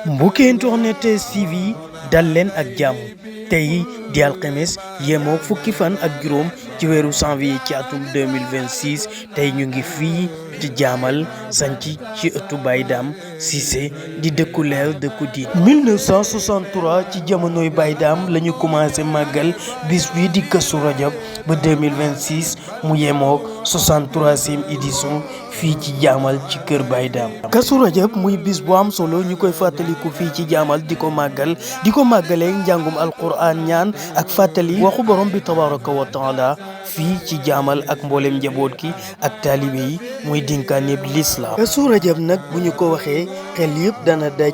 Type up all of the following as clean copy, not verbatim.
mbokki internet TV dal leen ak jàmm tey di alxames yemoo fukki fan ak juróom ci weeru janvier ci atum 2026 tey ñu ngi fii ci jaamal sanc ci ëttu Baye Dame Cissé di dëkku leer dëkku diin 1963 ci jamonoy Baye Dame la ñu commencé màggal bis bi di Kazu Rajab ba 2026 mu yemook 63e édition fii ci jaamal ci kër Baye Dame. Kazu Rajab muy bis bu am solo ñu koy fàttaliku fii ci jaamal di ko màggalee njàngum alquran ñaan ak fàttali waxu borom bi tabaraka wa taala fii ci jaamal ak mboolem njaboot gi ak taalibe yi muy dinkaane l'islam. Kazu Rajab nag bu ñu ko waxee xel yëpp dana daj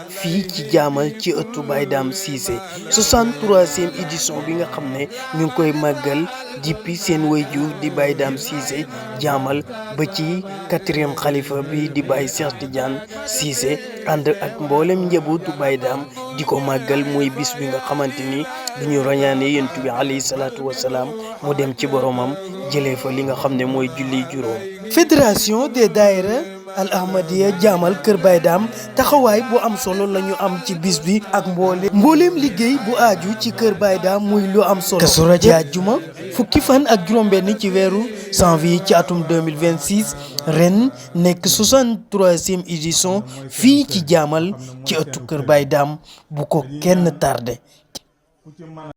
fii ci jaamal ci ëttu Baye Dame Cissé 63e édition bi nga xam ne ñu ngi koy màggal depuis seen wayjur di Baye Dame Cissé jaamal ba ci 4e xalifa bi di Baye Cheikh Tidiane Cissé ànd ak mboolem njabootu Baye Dame di ko màggal muy bis bi nga xamante ni duñu rañaane yonent bi alayhi salaatu wasalaam mu dem ci boromam jëlee fa li nga xam ne mooy julli juróom. Fédération des daïra Al Ahmadiyya jaamal kër Baye Dame taxawaay bu am solo la ñu am ci bis bi ak mbooleem liggéey bu aaju ci kër Baye Dame muy lu am solo. Kazu Rajab àjjuma fukki fan ak juróom-benn ci weeru janvier ci atum 2026 ren nekk 63e édition fii ci jaamal ci ëttu kër Baye Dame bu ko kenn tardé.